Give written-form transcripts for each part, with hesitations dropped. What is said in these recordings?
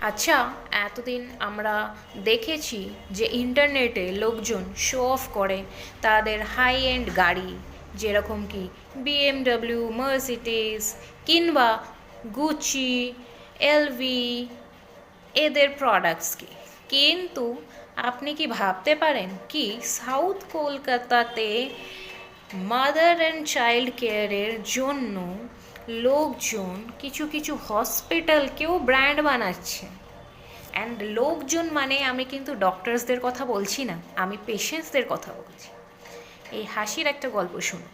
আচ্ছা, এতদিন আমরা দেখেছি যে ইন্টারনেটে লোকজন শো অফ করে তাদের হাই এন্ড গাড়ি, যেরকম কি বিএমডব্লিউ, মার্সিডিজ কিংবা গুচি, এলভি, এদের প্রোডাক্টসকে। কিন্তু আপনি কি ভাবতে পারেন কি সাউথ কলকাতাতে মাদার অ্যান্ড চাইল্ড কেয়ারের জন্য লোকজন কিছু কিছু হসপিটালকেও ব্র্যান্ড বানাচ্ছে। অ্যান্ড লোকজন মানে আমি কিন্তু ডক্টরসদের কথা বলছি না, আমি পেশেন্টসদের কথা বলছি। এই হাসির একটা গল্প শুনুন।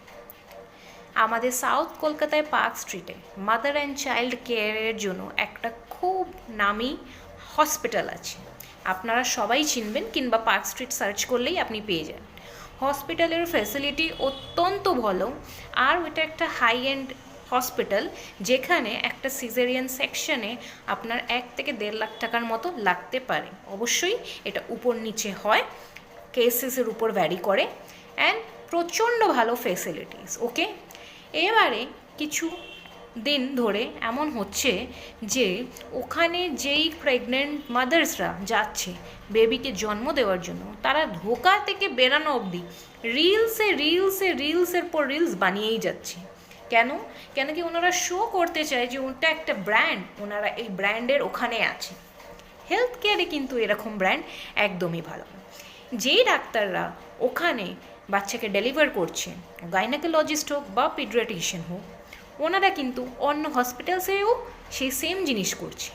আমাদের সাউথ কলকাতায় পার্ক স্ট্রিটে মাদার অ্যান্ড চাইল্ড কেয়ারের জন্য একটা খুব নামি হসপিটাল আছে। আপনারা সবাই চিনবেন, কিংবা পার্ক স্ট্রিট সার্চ করলেই আপনি পেয়ে যান। হসপিটালের ফ্যাসিলিটি অত্যন্ত ভালো, আর ওটা একটা হাই এন্ড হসপিটাল, যেখানে একটা সিজারিয়ান সেকশনে আপনার 1 থেকে 1.5 লাখ টাকার মতো লাগতে পারে। অবশ্যই এটা উপর নিচে হয়, কেসেসের উপর ভ্যারি করে। অ্যান্ড প্রচণ্ড ভালো ফেসিলিটিস। ওকে, এবারে কিছু দিন ধরে এমন হচ্ছে যে ওখানে যেই প্রেগনেন্ট মাদার্সরা যাচ্ছে বেবিকে জন্ম দেওয়ার জন্য, তারা ধোকা থেকে বেরানো অবধি রিলসের পর রিলস বানিয়েই যাচ্ছে। কেন? কেন কি ওনারা শো করতে চায় যে ওটা একটা ব্র্যান্ড, ওনারা এই ব্র্যান্ডের ওখানে আছে। হেলথ কেয়ারে কিন্তু এরকম ব্র্যান্ড একদমই ভালো না। যেই ডাক্তাররা ওখানে বাচ্চাকে ডেলিভার করছেন, গাইনোকোলজিস্ট হোক বা পিডিয়াট্রিশিয়ান হোক, ওনারা কিন্তু অন্য হসপিটালসেও সেই সেম জিনিস করছে।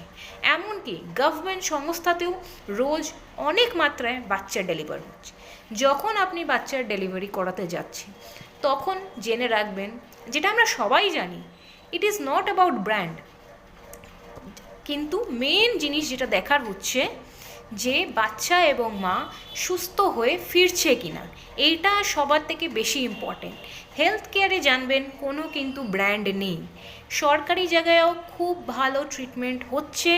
এমনকি গভর্নমেন্ট সংস্থাতেও রোজ অনেক মাত্রায় বাচ্চা ডেলিভার হচ্ছে। যখন আপনি বাচ্চার ডেলিভারি করাতে যাচ্ছেন, তখন জেনে রাখবেন, যেটা আমরা সবাই জানি, it is not about brand. কিন্তু মেন জিনিস যেটা দেখার হচ্ছে যে বাচ্চা এবং মা সুস্থ হয়ে ফিরছে কিনা, এইটা সবার থেকে বেশি ইম্পর্টেন্ট। হেলথ কেয়ারে জানবেন কোনো কিন্তু ব্র্যান্ড নেই। সরকারি জায়গায়ও খুব ভালো ট্রিটমেন্ট হচ্ছে।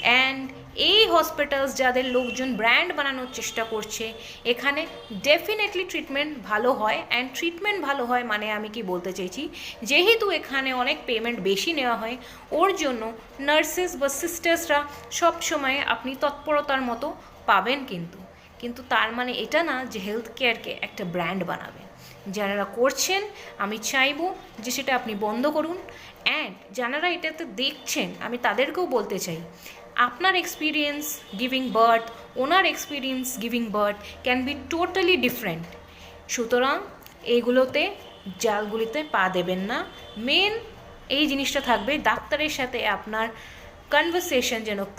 অ্যান্ড এই হসপিটালস যাদের লোকজন ব্র্যান্ড বানানোর চেষ্টা করছে, এখানে ডেফিনেটলি ট্রিটমেন্ট ভালো হয়। অ্যান্ড ট্রিটমেন্ট ভালো হয় মানে আমি কি বলতে চাইছি, যেহেতু এখানে অনেক পেমেন্ট বেশি নেওয়া হয়, ওর জন্য নার্সেস বা সিস্টার্সরা সবসময় আপনি তৎপরতার মতো পাবেন। কিন্তু তার মানে এটা না যে হেলথ কেয়ারকে একটা ব্র্যান্ড বানাবে। যারা করছেন, আমি চাইবো যে সেটা আপনি বন্ধ করুন। অ্যান্ড যারা এটাতে দেখছেন, আমি তাদেরকেও বলতে চাই, আপনার experience giving birth, owner experience giving birth can be totally different. সুতরাং এইগুলোতে, জালগুলিতে পা দেবেন না। মেন এই জিনিসটা থাকবে, ডাক্তারের সাথে আপনার কনভারসেশন যেন